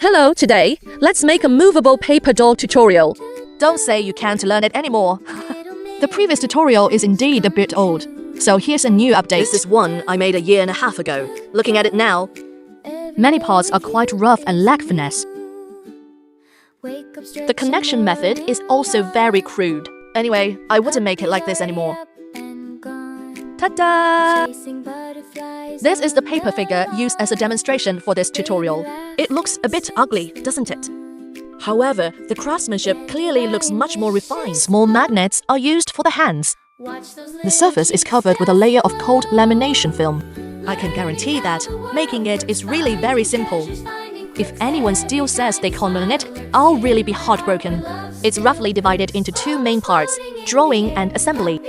Hello, today, let's make a movable paper doll tutorial. Don't say you can't learn it anymore. The previous tutorial is indeed a bit old, so here's a new update. This is one I made a year and a half ago. Looking at it now, many parts are quite rough and lack finesse. The connection method is also very crude. Anyway, I wouldn't make it like this anymore. Ta-da! This is the paper figure used as a demonstration for this tutorial. It looks a bit ugly, doesn't it? however, the craftsmanship clearly looks much more refined. Small magnets are used for the hands. The surface is covered with a layer of cold lamination film. I can guarantee that making it is really very simple. If anyone still says they can't learn it, I'll really be heartbroken. It's roughly divided into two main parts, drawing and assembly.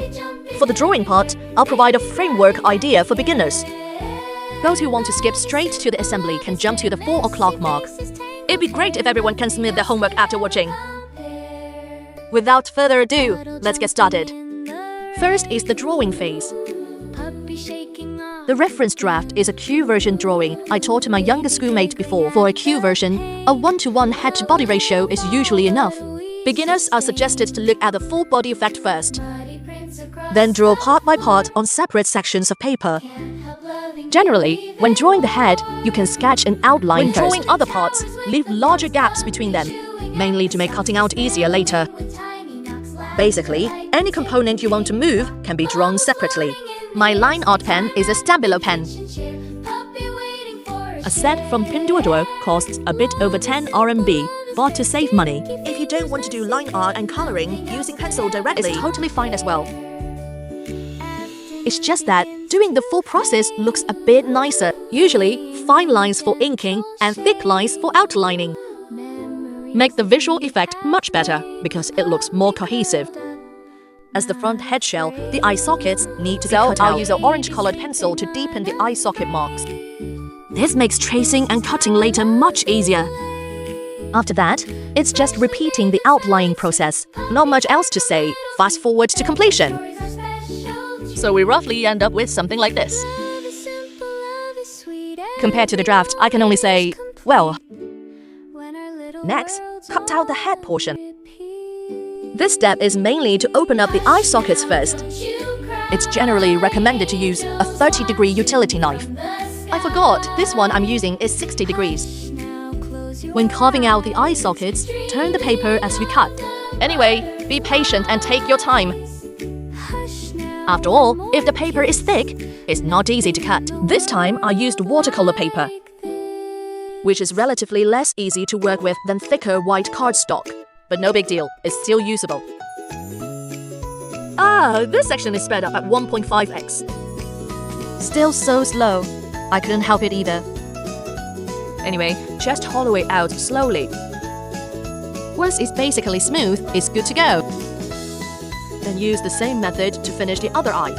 For the drawing part, I'll provide a framework idea for beginners. Those who want to skip straight to the assembly can jump to the 4 o'clock mark. It'd be great if everyone can submit their homework after watching. Without further ado, let's get started. First is the drawing phase. The reference draft is a Q version drawing I taught my younger schoolmate before. For a Q version, a 1:1 head-to-body ratio is usually enough. Beginners are suggested to look at the full body effect first. Then draw part by part on separate sections of paper. Generally, when drawing the head, you can sketch an outline first. When drawing other parts, leave larger gaps between them, mainly to make cutting out easier later. Basically, any component you want to move can be drawn separately. My line art pen is a Stabilo pen. A set from Pinduoduo costs a bit over 10 RMB, but to save money, if you don't want to do line art and coloring using pencil directly, it's totally fine as well. It's just that doing the full process looks a bit nicer. Usually, fine lines for inking and thick lines for outlining make the visual effect much better because it looks more cohesive. As the front head shell, the eye sockets need to be cut out. I'll use an orange-colored pencil to deepen the eye socket marks. This makes tracing and cutting later much easier. After that, it's just repeating the outlining process. Not much else to say. Fast forward to completion. So we roughly end up with something like this. Compared to the draft, I can only say, well. Next, cut out the head portion. This step is mainly to open up the eye sockets first. It's generally recommended to use a 30-degree utility knife. I forgot, this one I'm using is 60 degrees. When carving out the eye sockets, turn the paper as you cut. Anyway, be patient and take your time. After all, if the paper is thick, it's not easy to cut. This time I used watercolor paper, which is relatively less easy to work with than thicker white cardstock. But no big deal, it's still usable. This section is sped up at 1.5x. Still so slow. I couldn't help it either. Anyway, just hollow it out slowly. Once it's basically smooth, it's good to go. Then use the same method to finish the other eye.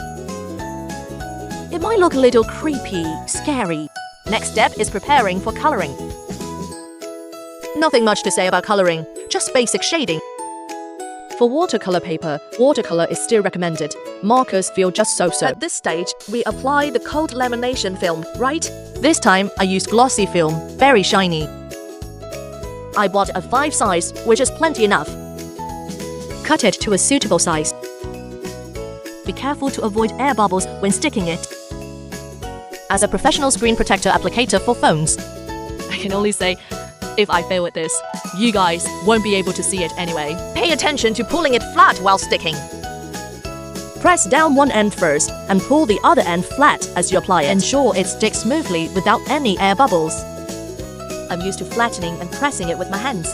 It might look a little creepy, scary. Next step is preparing for coloring. Nothing much to say about coloring, just basic shading. For watercolor paper, watercolor is still recommended. Markers feel just so-so. At this stage, we apply the cold lamination film, right? This time, I used glossy film, very shiny. I bought a 5 size, which is plenty enough. Cut it to a suitable size. Be careful to avoid air bubbles when sticking it. As a professional screen protector applicator for phones, I can only say, if I fail at this, you guys won't be able to see it anyway. Pay attention to pulling it flat while sticking. Press down one end first and pull the other end flat as you apply it. Ensure it sticks smoothly without any air bubbles. I'm used to flattening and pressing it with my hands.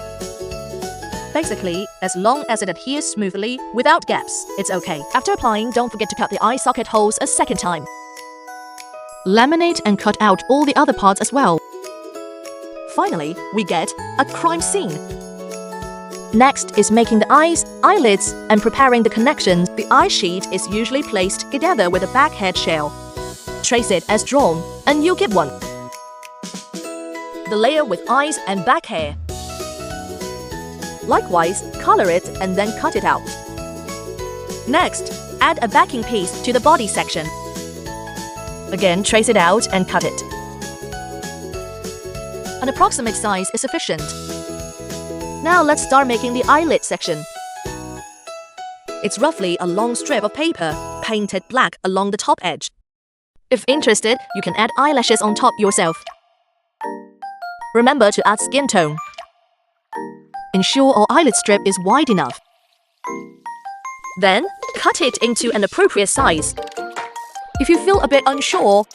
Basically, as long as it adheres smoothly without gaps, it's okay. After applying, don't forget to cut the eye socket holes a second time. Laminate and cut out all the other parts as well. Finally, we get a crime scene. Next is making the eyes, eyelids, and preparing the connections. The eye sheet is usually placed together with the back head shell. Trace it as drawn, and you'll get one. The layer with eyes and back hair. Likewise, color it and then cut it out. Next, add a backing piece to the body section. Again, trace it out and cut it. An approximate size is sufficient. Now let's start making the eyelid section. It's roughly a long strip of paper, painted black along the top edge. If interested, you can add eyelashes on top yourself. Remember to add skin tone. Ensure our eyelid strip is wide enough. Then, cut it into an appropriate size. If you feel a bit unsure,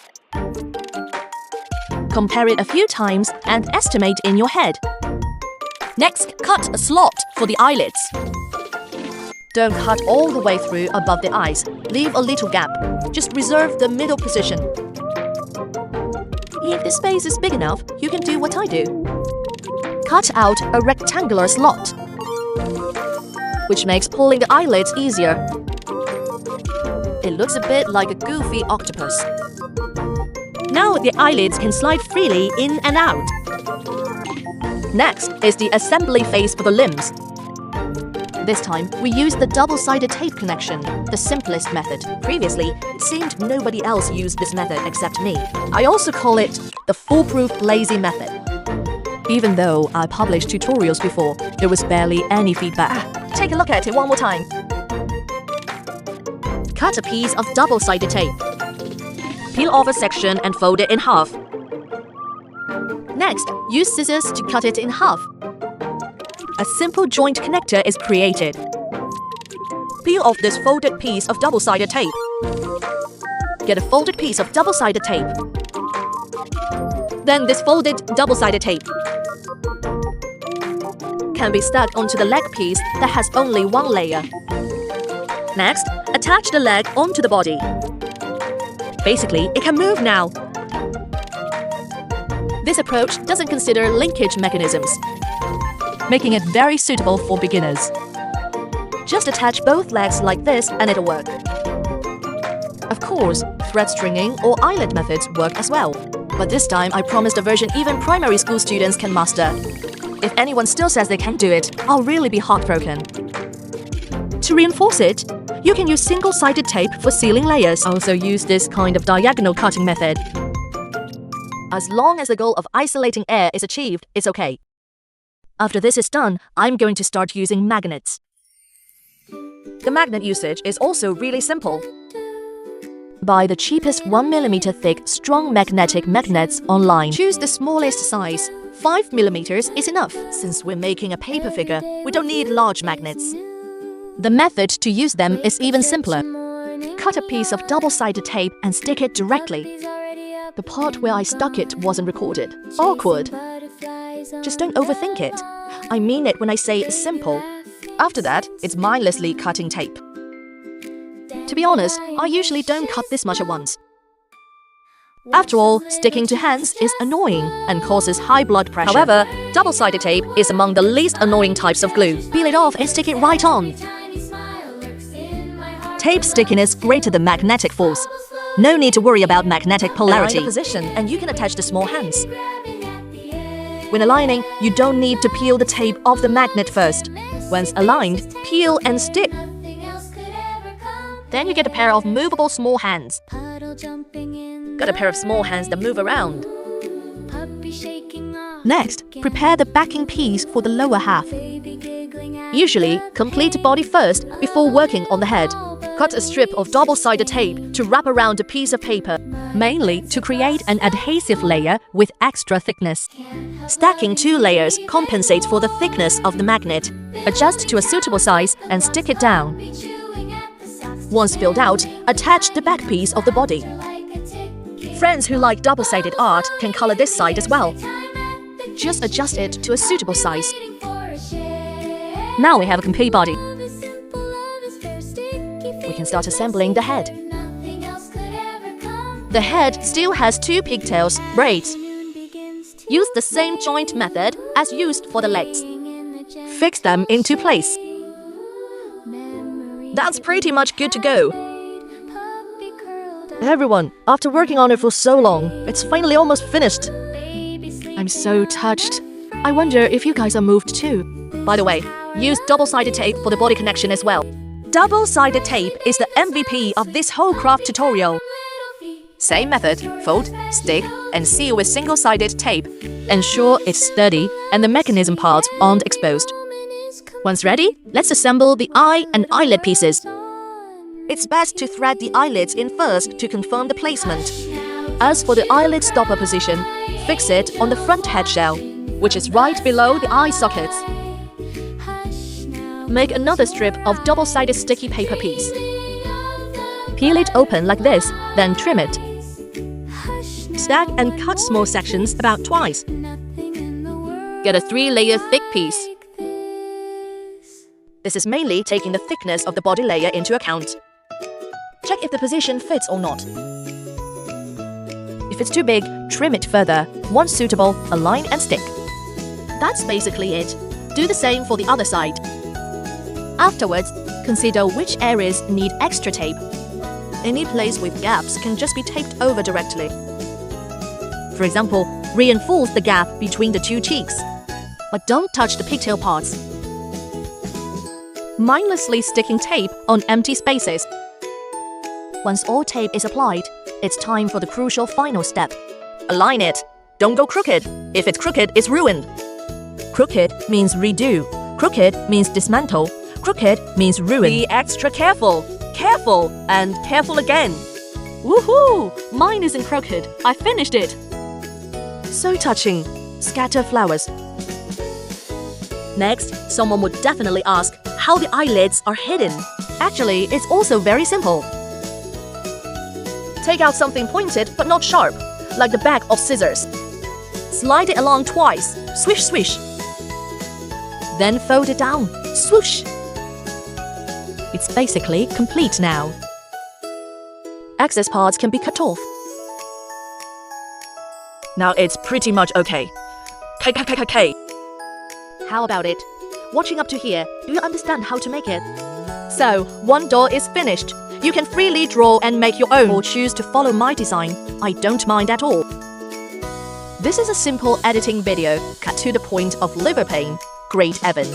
compare it a few times and estimate in your head. Next, cut a slot for the eyelids. Don't cut all the way through above the eyes. Leave a little gap. Just reserve the middle position. If the space is big enough, you can do what I do. Cut out a rectangular slot, which makes pulling the eyelids easier. It looks a bit like a goofy octopus. Now the eyelids can slide freely in and out. Next is the assembly phase for the limbs. This time, we use the double-sided tape connection, the simplest method. Previously, it seemed nobody else used this method except me. I also call it the foolproof lazy method. Even though I published tutorials before, there was barely any feedback. Take a look at it one more time. Cut a piece of double-sided tape. Peel off a section and fold it in half. Next, use scissors to cut it in half. A simple joint connector is created. Peel off this folded piece of double-sided tape. Get a folded piece of double-sided tape. Then this folded double-sided tape can be stuck onto the leg piece that has only one layer. Next, attach the leg onto the body. Basically, it can move now. This approach doesn't consider linkage mechanisms, making it very suitable for beginners. Just attach both legs like this and it'll work. Of course, thread stringing or eyelid methods work as well. But this time, I promised a version even primary school students can master. If anyone still says they can't do it, I'll really be heartbroken. To reinforce it, you can use single-sided tape for sealing layers. Also use this kind of diagonal cutting method. As long as the goal of isolating air is achieved, it's okay. After this is done, I'm going to start using magnets. The magnet usage is also really simple. Buy the cheapest 1mm thick strong magnetic magnets online. Choose the smallest size. 5mm is enough. Since we're making a paper figure, we don't need large magnets. The method to use them is even simpler. Cut a piece of double-sided tape and stick it directly. The part where I stuck it wasn't recorded. Awkward. Just don't overthink it. I mean it when I say it's simple. After that, it's mindlessly cutting tape. To be honest, I usually don't cut this much at once. After all, sticking to hands is annoying and causes high blood pressure. However, double-sided tape is among the least annoying types of glue. Peel it off and stick it right on. Tape stickiness greater than magnetic force. No need to worry about magnetic polarity. Align the position and you can attach the small hands. When aligning, you don't need to peel the tape off the magnet first. Once aligned, peel and stick. Then you get a pair of movable small hands. Got a pair of small hands that move around. Next, prepare the backing piece for the lower half. Usually, complete body first before working on the head. Cut a strip of double-sided tape to wrap around a piece of paper, mainly to create an adhesive layer with extra thickness. Stacking 2 layers compensates for the thickness of the magnet. Adjust to a suitable size and stick it down. Once filled out, attach the back piece of the body. Friends who like double-sided art can color this side as well. Just adjust it to a suitable size. Now we have a complete body. We can start assembling the head. The head still has 2 pigtails, braids. Use the same joint method as used for the legs. Fix them into place. That's pretty much good to go. Everyone, after working on it for so long, it's finally almost finished. I'm so touched. I wonder if you guys are moved too. By the way, use double-sided tape for the body connection as well. Double-sided tape is the MVP of this whole craft tutorial. Same method, fold, stick, and seal with single-sided tape. Ensure it's sturdy and the mechanism parts aren't exposed. Once ready, let's assemble the eye and eyelid pieces. It's best to thread the eyelids in first to confirm the placement. As for the eyelid stopper position, fix it on the front head shell, which is right below the eye sockets. Make another strip of double-sided sticky paper piece. Peel it open like this, then trim it. Stack and cut small sections about twice. Get a 3-layer thick piece. This is mainly taking the thickness of the body layer into account. Check if the position fits or not. If it's too big, trim it further. Once suitable, align and stick. That's basically it. Do the same for the other side. Afterwards, consider which areas need extra tape. Any place with gaps can just be taped over directly. For example, reinforce the gap between the two cheeks, but don't touch the pigtail parts. Mindlessly sticking tape on empty spaces. Once all tape is applied, it's time for the crucial final step. Align it. Don't go crooked. If it's crooked, it's ruined. Crooked means redo. Crooked means dismantle. Crooked means ruin. Be extra careful. Careful and careful again. Woohoo! Mine isn't crooked. I finished it. So touching. Scatter flowers. Next, someone would definitely ask how the eyelids are hidden. Actually, it's also very simple. Take out something pointed but not sharp, like the back of scissors. Slide it along twice. Swish, swish. Then fold it down. Swoosh. It's basically complete now. Excess parts can be cut off. Now it's pretty much okay. K. How about it? Watching up to here, do you understand how to make it? So, one doll is finished. You can freely draw and make your own or choose to follow my design. I don't mind at all. This is a simple editing video, cut to the point of liver pain. Great Evan.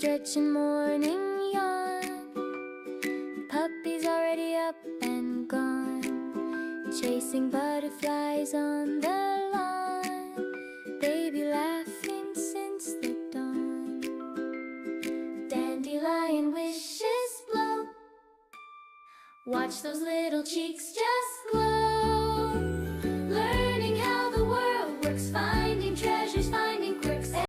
stretching morning yawn. Puppy's already up and gone, chasing butterflies on the lawn. Baby laughing since the dawn. Dandelion wishes blow, watch those little cheeks just glow.